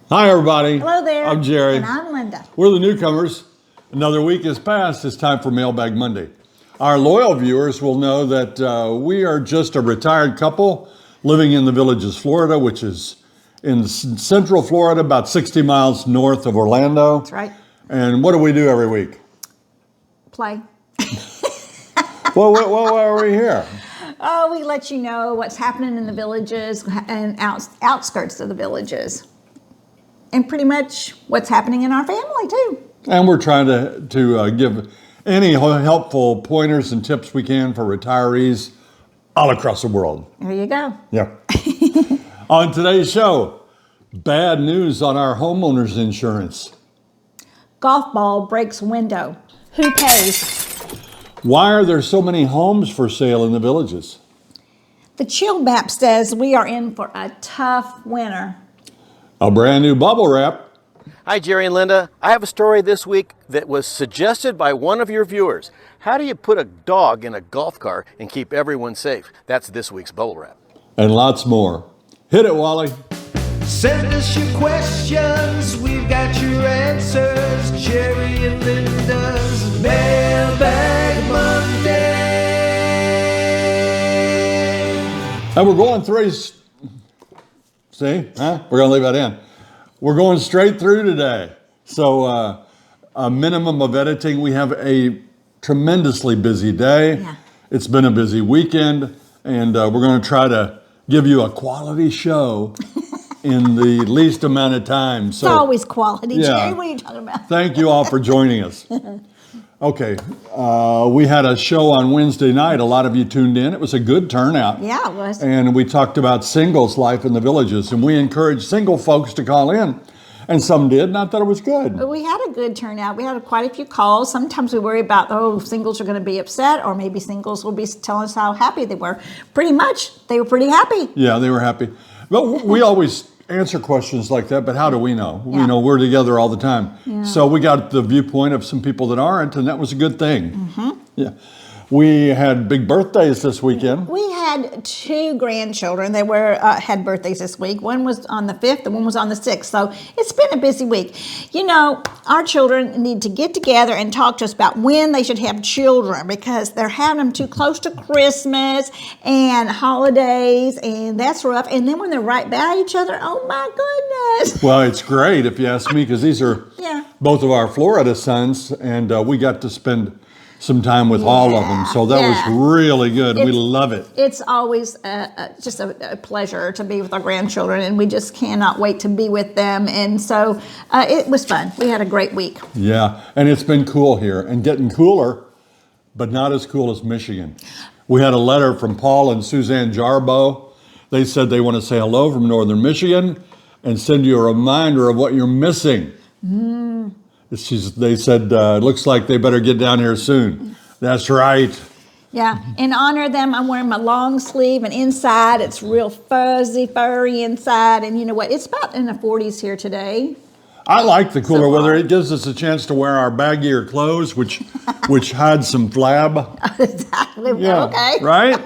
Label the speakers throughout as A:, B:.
A: Hi, everybody.
B: Hello there.
A: I'm Jerry.
B: And I'm Linda.
A: We're the Newcomers. Another week has passed. It's time for Mailbag Monday. Our loyal viewers will know that we are just a retired couple living in the Villages, Florida, which is in central Florida, about 60 miles north of Orlando.
B: That's right.
A: And what do we do every week?
B: Play.
A: Well, why are we here?
B: Oh, we let you know what's happening in the villages and outskirts of the villages. And pretty much what's happening in our family, too.
A: And we're trying to give any helpful pointers and tips we can for retirees all across the world.
B: There you go.
A: Yeah. On today's show, bad news on our homeowners insurance.
B: Golf ball breaks window. Who pays?
A: Why are there so many homes for sale in the villages?
B: The chill map says we are in for a tough winter.
A: A brand new bubble wrap.
C: Hi, Jerry and Linda. I have a story this week that was suggested by one of your viewers. How do you put a dog in a golf cart and keep everyone safe? That's this week's bubble wrap.
A: And lots more. Hit it, Wally.
D: Send us your questions, we've got your answers. Jerry and Linda's Mailbag Monday.
A: And we're going through. See? Huh? We're going to leave that in. We're going straight through today. So a minimum of editing. We have a tremendously busy day.
B: Yeah.
A: It's been a busy weekend. And we're going to try to give you a quality show in the least amount of time. So,
B: It's always quality,
A: yeah.
B: Jerry. What are you talking about?
A: Thank you all for joining us. Okay, we had a show on Wednesday night. A lot of you tuned in. It was a good turnout.
B: Yeah, it was.
A: And we talked about singles life in the villages, and we encouraged single folks to call in, and some did, and I thought it was good.
B: We had a good turnout. We had quite a few calls. Sometimes we worry about, singles are going to be upset, or maybe singles will be telling us how happy they were. Pretty much, they were pretty happy.
A: Yeah, they were happy. But we always answer questions like that, but how do we know?
B: Yeah.
A: You know, we're together all the time.
B: Yeah.
A: So we got the viewpoint of some people that aren't, and that was a good thing.
B: Mm-hmm.
A: Yeah. We had big birthdays this weekend.
B: We had two grandchildren. They had birthdays this week. One was on the 5th and one was on the 6th. So it's been a busy week. You know, our children need to get together and talk to us about when they should have children, because they're having them too close to Christmas and holidays, and that's rough. And then when they're right by each other, oh my goodness.
A: Well, it's great if you ask me, because these are both of our Florida sons, and we got to spend some time with all of them. So that was really good. We love it.
B: It's always just a pleasure to be with our grandchildren, and we just cannot wait to be with them. And so it was fun. We had a great week.
A: Yeah, and it's been cool here and getting cooler, but not as cool as Michigan. We had a letter from Paul and Suzanne Jarbo. They said they want to say hello from Northern Michigan and send you a reminder of what you're missing. They said, it looks like they better get down here soon. That's right.
B: Yeah, in honor of them, I'm wearing my long sleeve, and inside it's real fuzzy, furry inside. And you know what? It's about in the 40s here today.
A: I like the cooler weather. It gives us a chance to wear our baggier clothes, which hides some flab.
B: Exactly.
A: Yeah,
B: okay.
A: Right?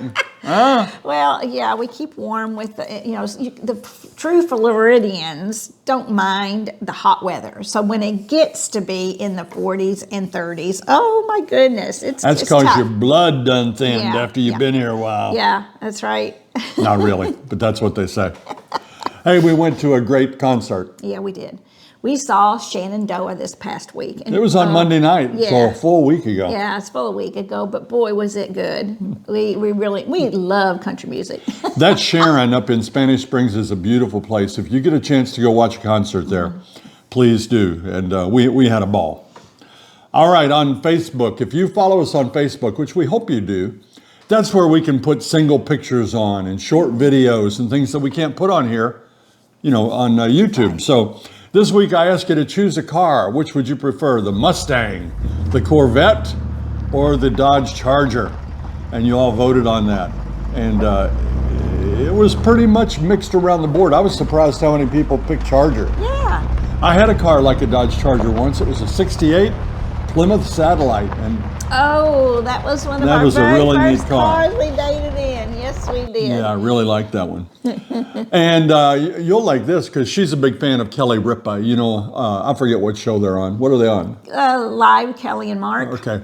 B: Well, yeah, we keep warm with the true Floridians don't mind the hot weather. So when it gets to be in the 40s and 30s, oh my goodness,
A: That's
B: it's
A: because
B: tough.
A: your blood done thinned
B: Yeah,
A: after you've been here a while.
B: Yeah, that's right.
A: Not really, but that's what they say. Hey, we went to a great concert.
B: Yeah, we did. We saw Shenandoah this past week. And,
A: It was on Monday night, so
B: yeah.
A: a full week ago.
B: Yeah, it's full a week ago, but boy, was it good. We love country music.
A: That Sharon up in Spanish Springs is a beautiful place. If you get a chance to go watch a concert there, please do. And we had a ball. All right, on Facebook, if you follow us on Facebook, which we hope you do, that's where we can put single pictures on and short videos and things that we can't put on here, on YouTube. Right. So this week I asked you to choose a car. Which would you prefer, the Mustang, the Corvette, or the Dodge Charger? And you all voted on that. And it was pretty much mixed around the board. I was surprised how many people picked Charger.
B: Yeah.
A: I had a car like a Dodge Charger once. It was a 68 Plymouth Satellite, and
B: Oh, that was one of
A: That
B: our
A: was a
B: very
A: really neat
B: first
A: car.
B: cars we dated in. Yes, we did.
A: yeah, I really like that one. And you'll like this because she's a big fan of Kelly Ripa. You know, I forget what show they're on. What are they on?
B: Live, Kelly and Mark.
A: Okay.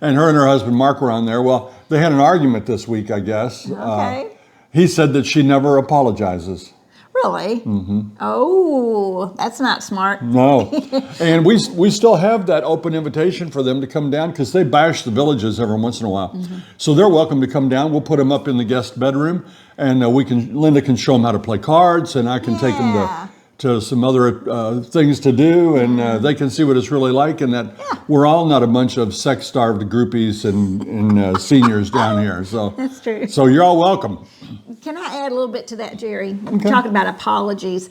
A: And her husband Mark were on there. Well, they had an argument this week, I guess.
B: Okay.
A: He said that she never apologizes.
B: Really? Mm-hmm. Oh, that's not smart.
A: No. And we still have that open invitation for them to come down because they bash the villages every once in a while.
B: Mm-hmm.
A: So they're welcome to come down. We'll put them up in the guest bedroom, and Linda can show them how to play cards, and I can take them to some other things to do, and they can see what it's really like, and that we're all not a bunch of sex-starved groupies and seniors down here. So
B: That's true.
A: So you're all welcome.
B: Can I add a little bit to that, Jerry? Talking about apologies.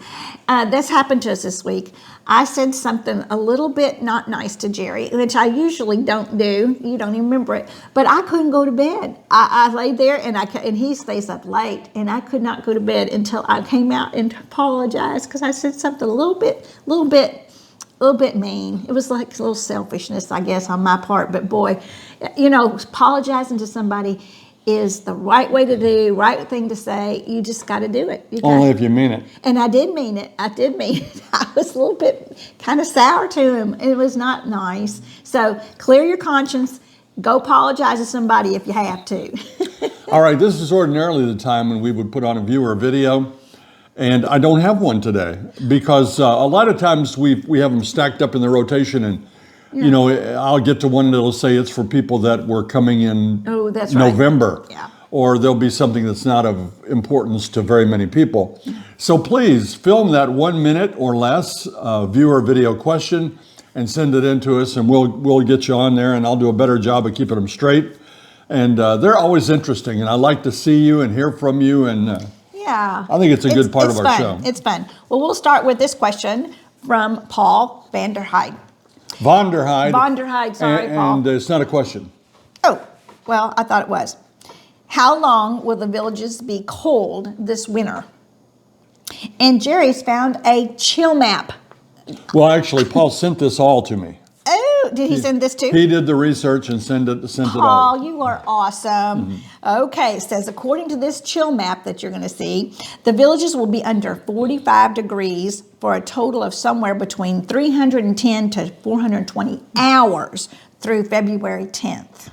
B: This happened to us this week. I said something a little bit not nice to Jerry, which I usually don't do. You don't even remember it. But I couldn't go to bed. I laid there, and he stays up late, and I could not go to bed until I came out and apologized because I said something a little bit mean. It was like a little selfishness, I guess, on my part. But boy, you know, apologizing to somebody is the right way to do, right thing to say. You just got to do it.
A: Only if you mean it.
B: And I did mean it. I was a little bit kind of sour to him. It was not nice. So clear your conscience. Go apologize to somebody if you have to.
A: All right, this is ordinarily the time when we would put on a viewer video. And I don't have one today because a lot of times we have them stacked up in the rotation, and you know, I'll get to one that'll say it's for people that were coming in November.
B: Right. Yeah.
A: Or there'll be something that's not of importance to very many people. So please film that 1 minute or less viewer video question and send it in to us, and we'll get you on there, and I'll do a better job of keeping them straight. And they're always interesting, and I like to see you and hear from you, and
B: yeah,
A: I think it's a good part of our
B: fun.
A: show.
B: It's fun. Well, we'll start with this question from Paul Vanderhyde. Vonderhyde, sorry, Paul.
A: And it's not a question.
B: Oh, well, I thought it was. How long will the villages be cold this winter? And Jerry's found a chill map.
A: Well, actually, Paul sent this all to me.
B: Oh, did he send this too?
A: He did the research and sent it all.
B: Paul, you are awesome. Okay, it says, according to this chill map that you're going to see, the villages will be under 45 degrees for a total of somewhere between 310 to 420 hours through February 10th.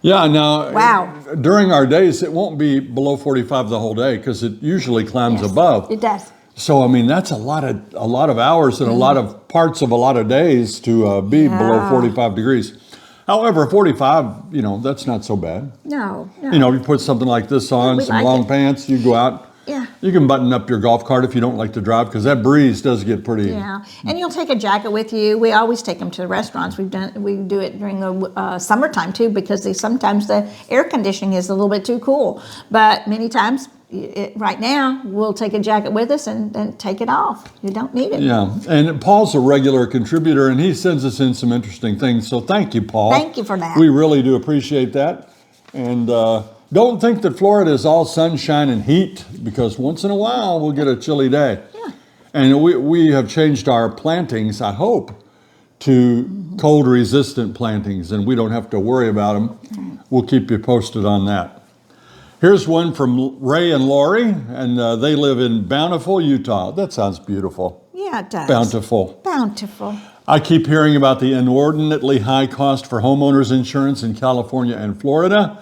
A: Yeah, now,
B: Wow.
A: During our days, it won't be below 45 the whole day because it usually climbs above.
B: It does.
A: So, I mean, that's a lot of hours and a lot of parts of a lot of days to be below 45 degrees. However, 45, you know, that's not so bad.
B: No.
A: You know, you put something like this on,
B: we
A: some
B: like
A: long
B: it.
A: pants, you go out.
B: Yeah.
A: You can button up your golf cart if you don't like to drive because that breeze does get pretty.
B: Yeah, and you'll take a jacket with you. We always take them to the restaurants. We do it during the summertime too because sometimes the air conditioning is a little bit too cool. But many times, right now, we'll take a jacket with us and then take it off. You don't need it.
A: Yeah, and Paul's a regular contributor, and he sends us in some interesting things. So thank you, Paul.
B: Thank you for that.
A: We really do appreciate that. And don't think that Florida is all sunshine and heat, because once in a while we'll get a chilly day.
B: Yeah.
A: And we have changed our plantings, I hope, to cold-resistant plantings, and we don't have to worry about them. We'll keep you posted on that. Here's one from Ray and Lori, and they live in Bountiful, Utah. That sounds beautiful.
B: Yeah, it does.
A: Bountiful.
B: Bountiful.
A: I keep hearing about the inordinately high cost for homeowners insurance in California and Florida.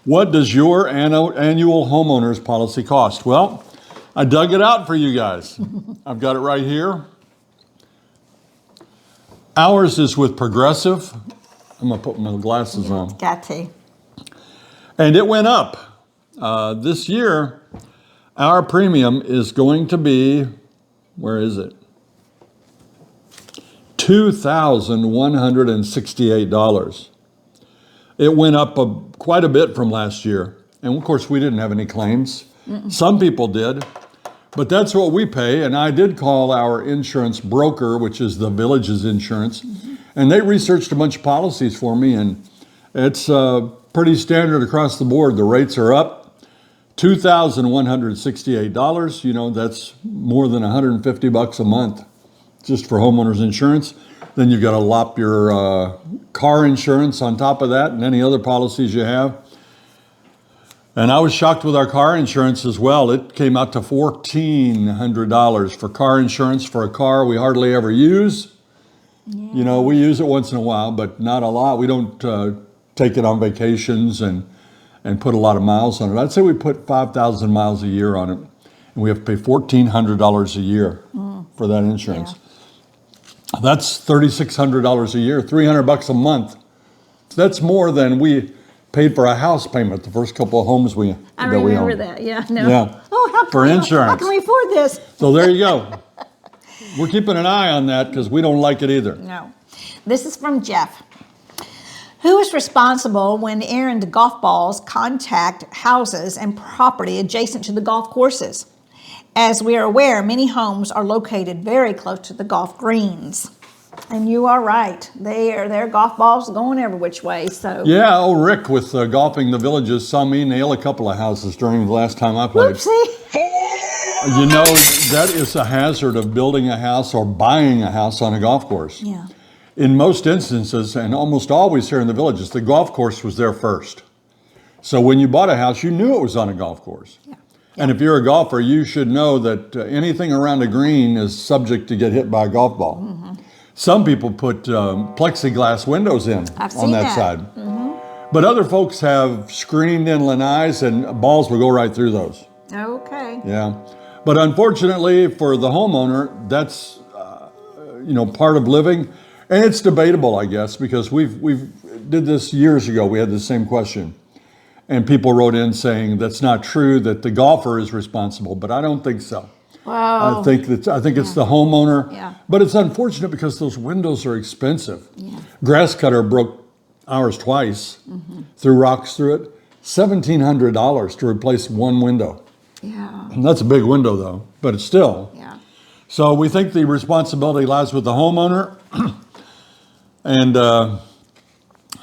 A: What does your annual homeowners policy cost? Well, I dug it out for you guys. I've got it right here. Ours is with Progressive. I'm going to put my glasses on.
B: Got to.
A: And it went up. This year, our premium is going to be, where is it? $2,168. It went up quite a bit from last year. And of course, we didn't have any claims. Some people did, but that's what we pay. And I did call our insurance broker, which is the Village's insurance, and they researched a bunch of policies for me, and it's pretty standard across the board. The rates are up. $2,168. You know, that's more than $150 a month just for homeowners insurance. Then you've got to lop your car insurance on top of that and any other policies you have. And I was shocked with our car insurance as well. It came out to $1,400 for car insurance for a car we hardly ever use. Yeah. You know, we use it once in a while, but not a lot. We don't take it on vacations and put a lot of miles on it. I'd say we put 5,000 miles a year on it. And we have to pay $1,400 a year for that insurance. Yeah. That's $3,600 a year, $300 a month. That's more than we paid for a house payment the first couple of homes we owned.
B: I remember that. Yeah. No.
A: Yeah.
B: Oh,
A: for insurance.
B: How can we afford this?
A: So there you go. We're keeping an eye on that because we don't like it either.
B: No. This is from Jeff. Who is responsible when errant golf balls contact houses and property adjacent to the golf courses? As we are aware, many homes are located very close to the golf greens. And you are right. Their golf balls going every which way. So
A: yeah, Rick with Golfing the Villages saw me nail a couple of houses during the last time I played.
B: Whoopsie.
A: You know, that is a hazard of building a house or buying a house on a golf course.
B: Yeah.
A: In most instances, and almost always here in the Villages, the golf course was there first. So when you bought a house, you knew it was on a golf course. Yeah. And if you're a golfer, you should know that anything around a green is subject to get hit by a golf ball. Mm-hmm. Some people put plexiglass windows in on that side. Mm-hmm. But other folks have screened in lanais and balls will go right through those.
B: Okay.
A: Yeah. But unfortunately for the homeowner, that's part of living. And it's debatable, I guess, because we've did this years ago. We had the same question. And people wrote in saying that's not true, that the golfer is responsible. But I don't think so.
B: Wow.
A: I think it's the homeowner.
B: Yeah.
A: But it's unfortunate because those windows are expensive.
B: Yeah.
A: Grass cutter broke ours twice, threw rocks through it. $1,700 to replace one window.
B: Yeah.
A: And that's a big window though, but it's still.
B: Yeah.
A: So we think the responsibility lies with the homeowner. And,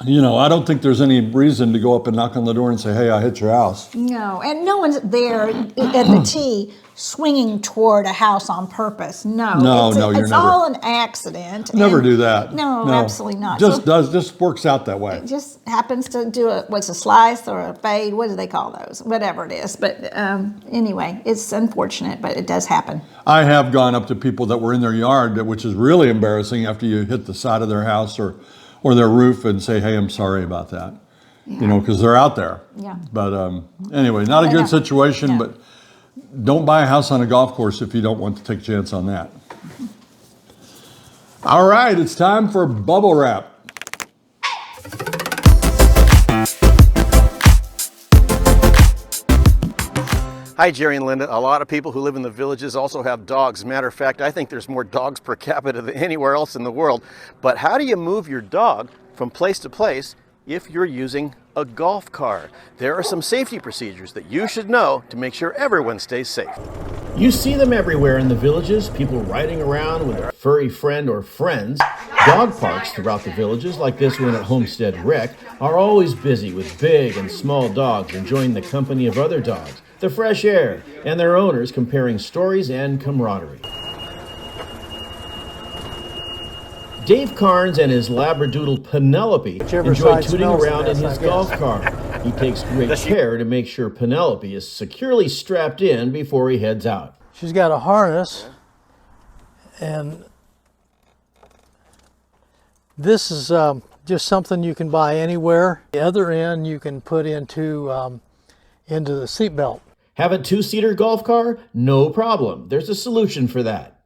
A: I don't think there's any reason to go up and knock on the door and say, hey, I hit your house.
B: No, and no one's there at the tee swinging toward a house on purpose. No, it's all an accident.
A: Never do that.
B: No, absolutely not.
A: Just works out that way.
B: It just happens to do a slice or a fade. What do they call those? Whatever it is. But anyway, it's unfortunate, but it does happen.
A: I have gone up to people that were in their yard, which is really embarrassing after you hit the side of their house or their roof and say, hey, I'm sorry about that. Yeah. Because they're out there. Yeah. But anyway, not a good situation, but don't buy a house on a golf course if you don't want to take a chance on that. All right, it's time for bubble wrap.
C: Hi, Jerry and Linda. A lot of people who live in the Villages also have dogs. Matter of fact, I think there's more dogs per capita than anywhere else in the world. But how do you move your dog from place to place if you're using a golf cart? There are some safety procedures that you should know to make sure everyone stays safe.
E: You see them everywhere in the Villages, people riding around with a furry friend or friends. Dog parks throughout the Villages, like this one at Homestead Rec, are always busy with big and small dogs enjoying the company of other dogs, the fresh air, and their owners comparing stories and camaraderie. Dave Carnes and his Labradoodle Penelope enjoy tooting around in his golf cart. He takes great care to make sure Penelope is securely strapped in before he heads out.
F: She's got a harness, and this is just something you can buy anywhere. The other end you can put into the seat belt.
E: Have a two-seater golf car? No problem. There's a solution for that.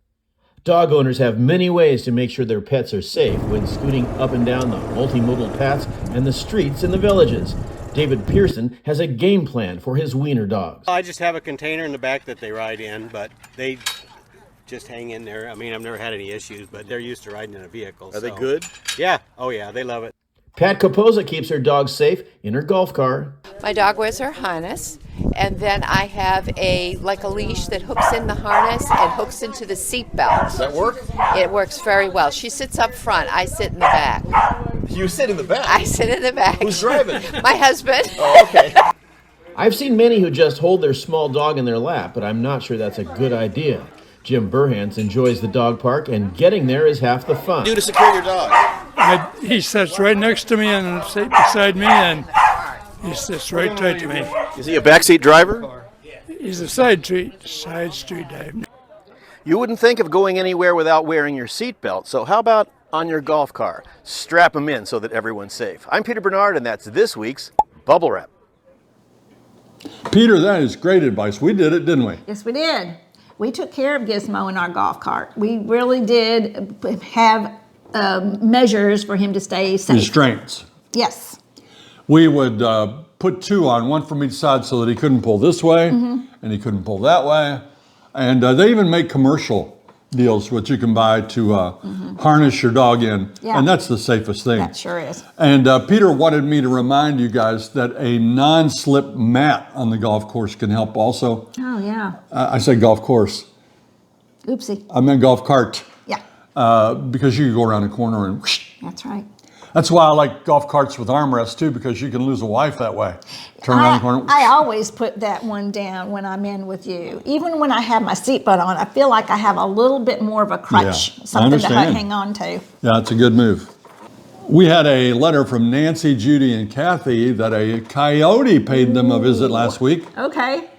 E: Dog owners have many ways to make sure their pets are safe when scooting up and down the multimodal paths and the streets in the Villages. David Pearson has a game plan for his wiener dogs.
G: I just have a container in the back that they ride in, but they just hang in there. I mean, I've never had any issues, but they're used to riding in a vehicle.
C: Are they good?
G: Yeah. Oh, yeah. They love it.
E: Pat Capoza keeps her dog safe in her golf car.
H: My dog wears her harness, and then I have a leash that hooks in the harness and hooks into the seat belt.
C: Does that work?
H: It works very well. She sits up front. I sit in the back.
C: You sit in the back?
H: I sit in the back.
C: Who's driving?
H: My husband.
C: Oh, okay.
E: I've seen many who just hold their small dog in their lap, but I'm not sure that's a good idea. Jim Burhans enjoys the dog park, and getting there is half the fun.
C: Do to secure your dog?
I: He sits right next to me and sits beside me, and he sits right tight to me.
C: Is he a backseat driver?
I: He's a side street driver.
C: You wouldn't think of going anywhere without wearing your seatbelt, so how about on your golf car? Strap them in so that everyone's safe. I'm Peter Bernard, and that's this week's Bubble Wrap.
A: Peter, that is great advice. We did it, didn't we?
B: Yes, we did. We took care of Gizmo in our golf cart. We really did have measures for him to stay safe.
A: Restraints.
B: Yes.
A: We would put two on, one from each side so that he couldn't pull this way and he couldn't pull that way. And they even make commercial deals, which you can buy to harness your dog in.
B: Yeah.
A: And that's the safest thing.
B: That sure is.
A: And Peter wanted me to remind you guys that a non-slip mat on the golf course can help also.
B: Oh, yeah.
A: I said golf course.
B: Oopsie.
A: I meant golf cart.
B: Yeah.
A: Because you can go around a corner and whoosh.
B: That's right.
A: That's why I like golf carts with armrests too, because you can lose a wife that way. Turn around the corner.
B: I always put that one down when I'm in with you. Even when I have my seatbelt on, I feel like I have a little bit more of a crutch,
A: I
B: something to
A: understand.
B: hang on to.
A: Yeah, it's a good move. We had a letter from Nancy, Judy, and Kathy that a coyote paid them a visit last week.
B: Okay.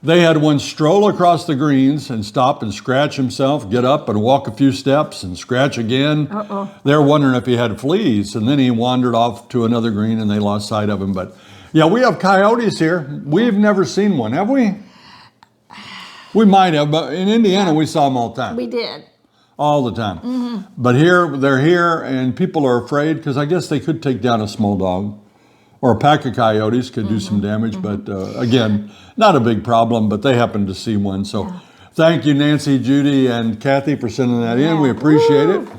A: They had one stroll across the greens and stop and scratch himself, get up and walk a few steps and scratch again.
B: Uh-oh.
A: They're wondering if he had fleas, and then he wandered off to another green and they lost sight of him. But yeah, we have coyotes here. We've never seen one, have we? We might have, but in Indiana we saw them all the time.
B: We did.
A: All the time. But here, they're here, and people are afraid because I guess they could take down a small dog. Or a pack of coyotes could do some damage, but again, not a big problem, but they happened to see one. So thank you, Nancy, Judy, and Kathy for sending that in. We appreciate it.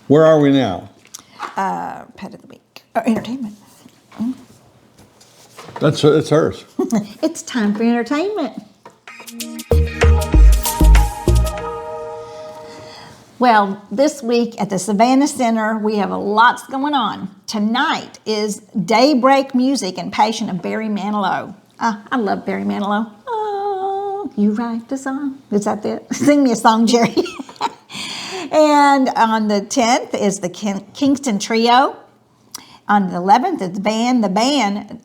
A: Where are we now?
B: Pet of the week. Or entertainment.
A: It's hers.
B: It's time for entertainment. Well, this week at the Savannah Center, we have lots going on. Tonight is Daybreak Music and Passion of Barry Manilow. I love Barry Manilow. Oh, you write the song. Is that it? Sing me a song, Jerry. And on the 10th is the Kingston Trio. On the 11th is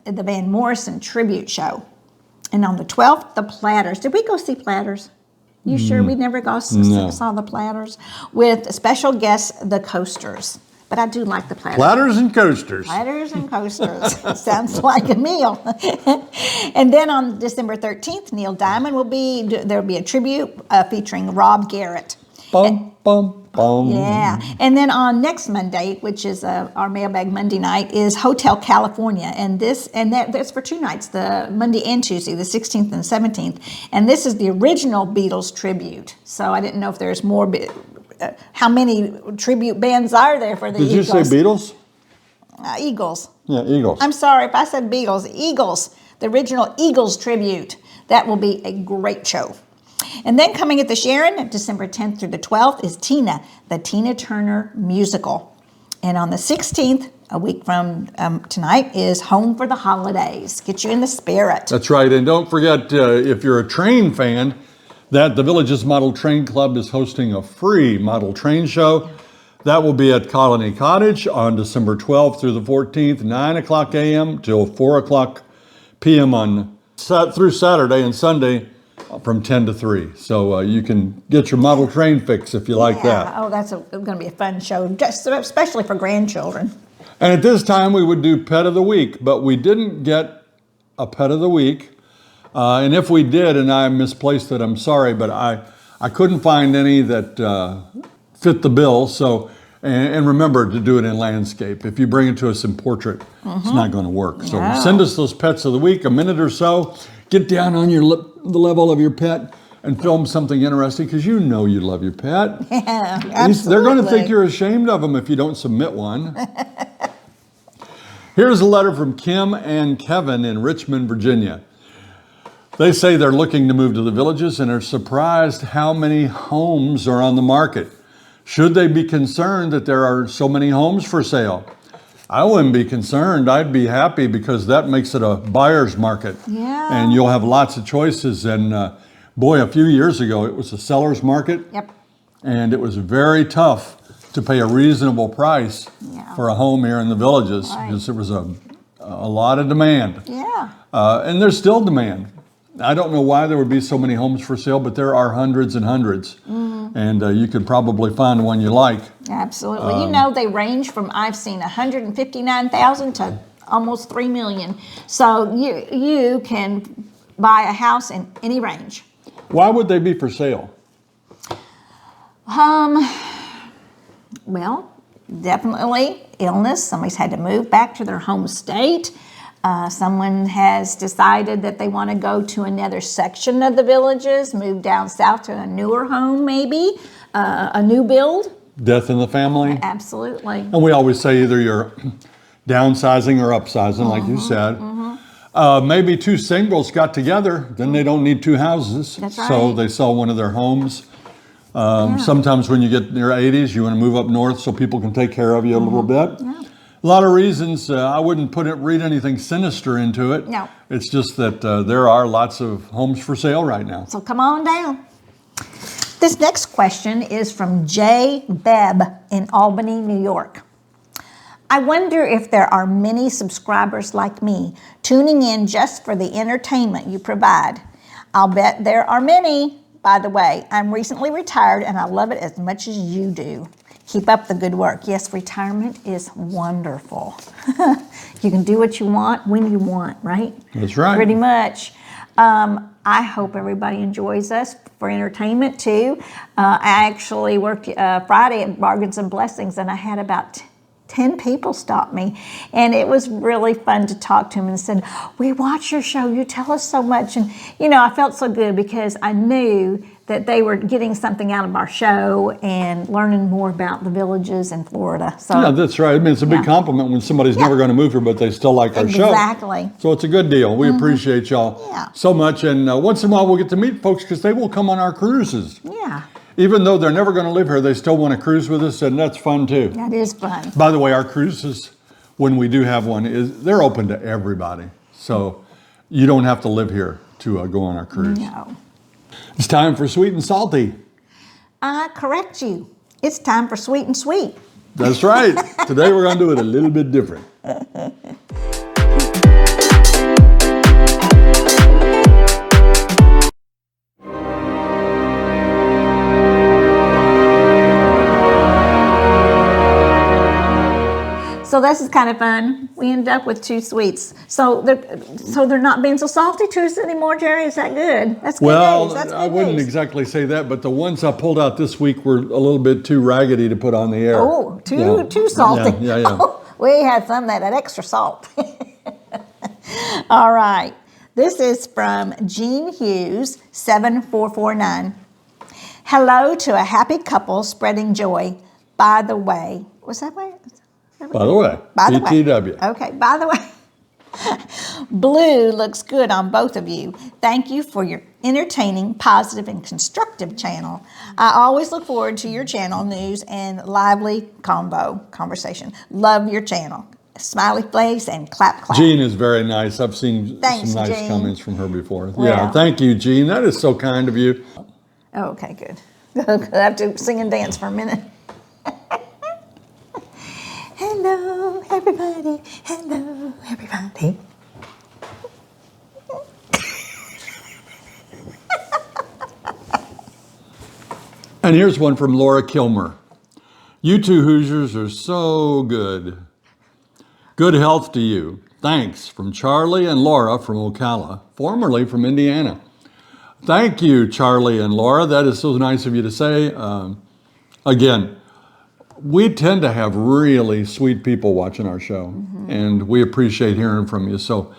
B: the Van Morrison Tribute Show. And on the 12th, the Platters. Did we go see Platters? You sure we never saw the Platters? With special guests, the Coasters. But I do like the Platters.
A: Platters and coasters.
B: Platters and Coasters. Sounds like a meal. And then on December 13th, Neil Diamond there'll be a tribute featuring Rob Garrett.
A: Bum, bum, bum.
B: Yeah. And then on next Monday, which is our Mailbag Monday night, is Hotel California. And that's for 2 nights, the Monday and Tuesday, the 16th and 17th. And this is the original Beatles tribute. So I didn't know if there's more. How many tribute bands are there for the Eagles?
A: Did you say Beatles?
B: Eagles.
A: Yeah, Eagles.
B: I'm sorry if I said Beatles. Eagles. The original Eagles tribute. That will be a great show. And then coming at the Sharon, December 10th through the 12th, is Tina, the Tina Turner musical. And on the 16th, a week from tonight, is Home for the Holidays. Get you in the spirit.
A: That's right. And don't forget, if you're a train fan, that the Villages Model Train Club is hosting a free model train show. That will be at Colony Cottage on December 12th through the 14th, 9 o'clock a.m. till 4 o'clock p.m. through Saturday and Sunday from 10 to 3. So you can get your model train fix if you like that.
B: Oh, that's going to be a fun show, just especially for grandchildren.
A: And at this time, we would do Pet of the Week, but we didn't get a Pet of the Week. And if we did, and I misplaced it, I'm sorry, but I couldn't find any that fit the bill. So, and remember to do it in landscape. If you bring it to us in portrait, it's not going to work. So send us those Pets of the Week, a minute or so. Get down on the level of your pet and film something interesting, because you know you love your pet.
B: Yeah, absolutely.
A: They're going to think you're ashamed of them if you don't submit one. Here's a letter from Kim and Kevin in Richmond, Virginia. They say they're looking to move to the Villages and are surprised how many homes are on the market. Should they be concerned that there are so many homes for sale? I wouldn't be concerned. I'd be happy, because that makes it a buyer's market.
B: Yeah.
A: And you'll have lots of choices. And Boy, a few years ago, it was a seller's market.
B: Yep.
A: And it was very tough to pay a reasonable price for a home here in the Villages because there was a lot of demand.
B: Yeah.
A: And there's still demand. I don't know why there would be so many homes for sale, but there are hundreds and hundreds. And you could probably find one you like.
B: Absolutely. You know, they range from, I've seen 159,000 to almost 3 million. So you can buy a house in any range.
A: Why would they be for sale?
B: Well, definitely illness. Somebody's had to move back to their home state. Someone has decided that they want to go to another section of the Villages, move down south to a newer home maybe, a new build.
A: Death in the family?
B: Absolutely.
A: And we always say either you're downsizing or upsizing, like you said. Maybe two singles got together, then they don't need two houses.
B: That's
A: So
B: right.
A: they sell one of their homes. Sometimes when you get in your 80s, you want to move up north so people can take care of you a little bit. A lot of reasons. I wouldn't read anything sinister into it.
B: No.
A: It's just that there are lots of homes for sale right now.
B: So come on down. This next question is from J. Bebb in Albany, New York. I wonder if there are many subscribers like me tuning in just for the entertainment you provide. I'll bet there are many. By the way, I'm recently retired and I love it as much as you do. Keep up the good work. Yes, retirement is wonderful. You can do what you want when you want, right?
A: That's right.
B: Pretty much. I hope everybody enjoys us for entertainment too. I actually worked Friday at Bargains and Blessings, and I had about 10 people stop me, and it was really fun to talk to them and said, we watch your show, you tell us so much. And you know, I felt so good because I knew that they were getting something out of our show and learning more about the Villages in Florida. So
A: Yeah, that's right. I mean, it's a big compliment when somebody's never going to move here, but they still like our show.
B: Exactly.
A: So it's a good deal. We appreciate y'all so much. And once in a while, we'll get to meet folks because they will come on our cruises.
B: Yeah,
A: Even though they're never going to live here, they still want to cruise with us, and that's fun too.
B: that is fun.
A: By the way, our cruises, when we do have one, they're open to everybody. So you don't have to live here to go on our cruise.
B: No.
A: It's time for Sweet and Salty.
B: I correct you. It's time for Sweet and Sweet.
A: That's right. Today we're going to do it a little bit different.
B: So this is kind of fun. We end up with two sweets. So they're not being so salty to us anymore, Jerry. Is that good? That's good
A: Well,
B: news. That's good
A: I wouldn't
B: news.
A: exactly say that, but the ones I pulled out this week were a little bit too raggedy to put on the air.
B: Oh, too salty.
A: Yeah.
B: Oh, we had some that had extra salt. All right. This is from Jean Hughes, 7449. Hello to a happy couple spreading joy. By the way, was that way?
A: By the way,
B: By the way.
A: BTW.
B: Okay, by the way. Blue looks good on both of you. Thank you for your entertaining, positive, and constructive channel. I always look forward to your channel news and lively conversation. Love your channel. Smiley face and clap, clap.
A: Jean is very nice. I've seen
B: Thanks,
A: some nice
B: Jean.
A: comments from her before.
B: Well.
A: Yeah, thank you, Jean. That is so kind of you.
B: Oh, okay, good. I have to sing and dance for a minute. Hello, everybody. Hello, everybody.
A: And here's one from Laura Kilmer. You two Hoosiers are so good. Good health to you. Thanks from Charlie and Laura from Ocala, formerly from Indiana. Thank you, Charlie and Laura. That is so nice of you to say. Again, we tend to have really sweet people watching our show, and we appreciate hearing from you. So,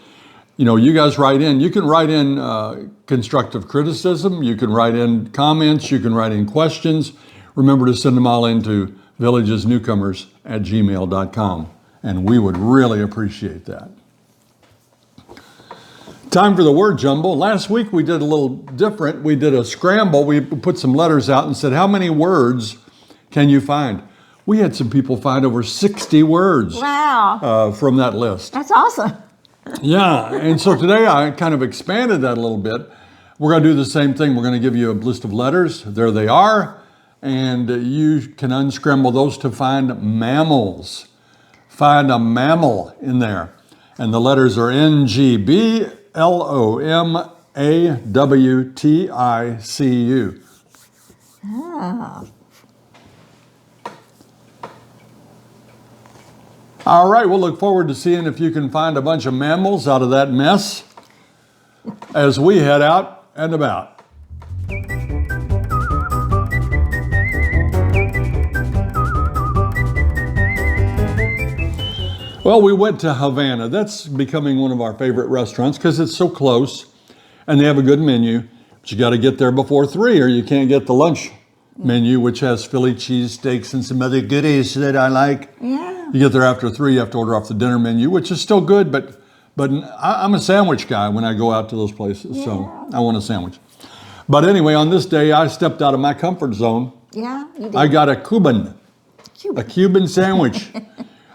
A: you know, you guys write in. You can write in constructive criticism. You can write in comments. You can write in questions. Remember to send them all into villagesnewcomers@gmail.com, and we would really appreciate that. Time for the word jumble. Last week we did a little different. We did a scramble. We put some letters out and said, how many words can you find? We had some people find over 60 words
B: Wow.
A: from that list.
B: That's awesome.
A: Yeah, and so today I kind of expanded that a little bit. We're going to do the same thing. We're going to give you a list of letters. There they are. And you can unscramble those to find mammals. Find a mammal in there. And the letters are NGBLOMAWTICU.
B: Ah.
A: All right, we'll look forward to seeing if you can find a bunch of mammals out of that mess as we head out and about. Well, we went to Havana. That's becoming one of our favorite restaurants because it's so close and they have a good menu. But you got to get there before 3 or you can't get the lunch menu, which has Philly cheesesteaks and some other goodies that I like.
B: Yeah.
A: You get there after 3, you have to order off the dinner menu, which is still good, but I'm a sandwich guy when I go out to those places, so I want a sandwich. But anyway, on this day, I stepped out of my comfort zone.
B: Yeah, you did.
A: I got a Cuban sandwich.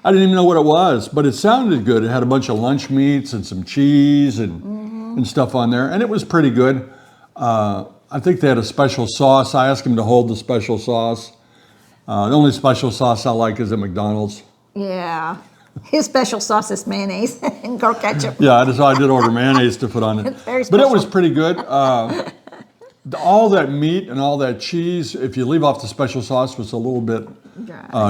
A: I didn't even know what it was, but it sounded good. It had a bunch of lunch meats and some cheese and stuff on there, and it was pretty good. I think they had a special sauce. I asked him to hold the special sauce. The only special sauce I like is at McDonald's.
B: Yeah. His special sauce is mayonnaise and girl ketchup.
A: Yeah, so I did order mayonnaise to put on it.
B: It's very
A: But it was
B: special.
A: pretty good. All that meat and all that cheese, if you leave off the special sauce, was a little bit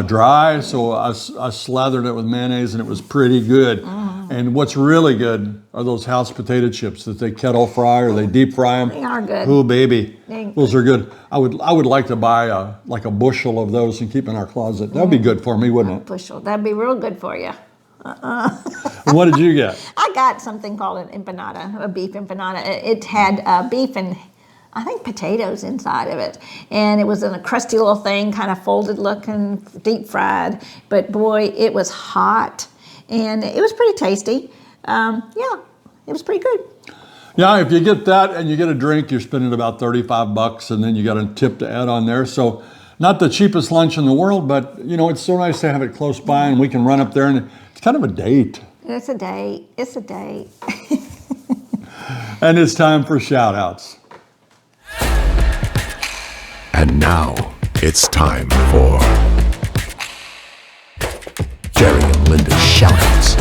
A: dry. So I slathered it with mayonnaise and it was pretty good. And what's really good are those house potato chips that they kettle fry or they deep fry them.
B: They are good.
A: Oh, baby.
B: They-
A: Those are good. I would like to buy a bushel of those and keep in our closet. That'd be good for me, wouldn't it?
B: Bushel. That'd be real good for you.
A: What did you get?
B: I got something called an empanada, a beef empanada. It had beef and I think potatoes inside of it. And it was in a crusty little thing, kind of folded looking, deep fried. But boy, it was hot and it was pretty tasty. Yeah, it was pretty good.
A: Yeah, if you get that and you get a drink, you're spending about $35 and then you got a tip to add on there. So not the cheapest lunch in the world, but you know, it's so nice to have it close by and we can run up there and it's kind of a date.
B: It's a date. It's a date.
A: And it's time for shout outs.
J: And now it's time for Jerry and Linda's shoutouts.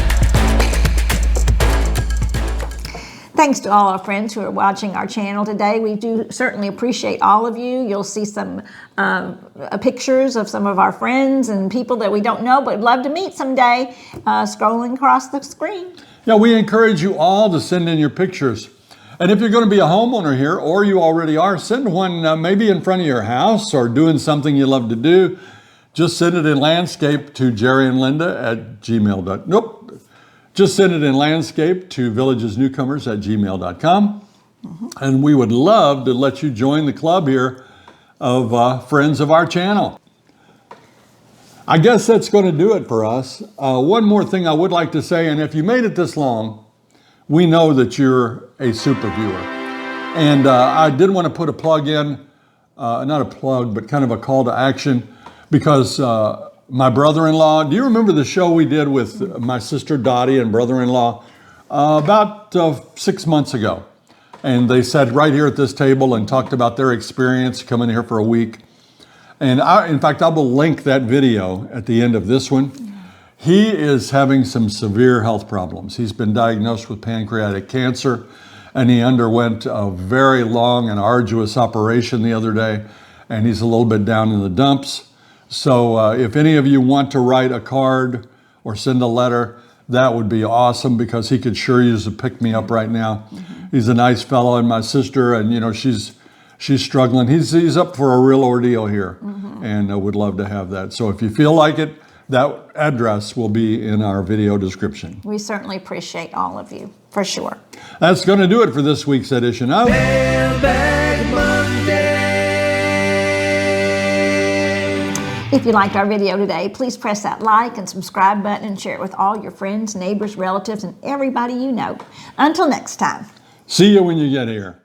B: Thanks to all our friends who are watching our channel today. We do certainly appreciate all of you. You'll see some pictures of some of our friends and people that we don't know but would love to meet someday scrolling across the screen.
A: Yeah, we encourage you all to send in your pictures. And if you're going to be a homeowner here, or you already are, send one maybe in front of your house or doing something you love to do. Just send it in landscape to jerryandlinda@gmail.com. Nope. Just send it in landscape to villagesnewcomers@gmail.com. And we would love to let you join the club here of friends of our channel. I guess that's going to do it for us. One more thing I would like to say, and if you made it this long, we know that you're a super viewer. And I did want to put a plug in, not a plug, but kind of a call to action, because my brother-in-law, do you remember the show we did with my sister Dottie and brother-in-law about 6 months ago? And they sat right here at this table and talked about their experience coming here for a week. And in fact, I will link that video at the end of this one. He is having some severe health problems. He's been diagnosed with pancreatic cancer, and he underwent a very long and arduous operation the other day, and he's a little bit down in the dumps. So if any of you want to write a card or send a letter, that would be awesome, because he could sure use a pick-me-up right now. He's a nice fellow, and my sister, and you know, she's struggling. He's up for a real ordeal here, and would love to have that. So if you feel like it, that address will be in our video description.
B: We certainly appreciate all of you, for sure.
A: That's going to do it for this week's edition of
D: Mailbag Monday.
B: If you liked our video today, please press that like and subscribe button and share it with all your friends, neighbors, relatives, and everybody you know. Until next time.
A: See you when you get here.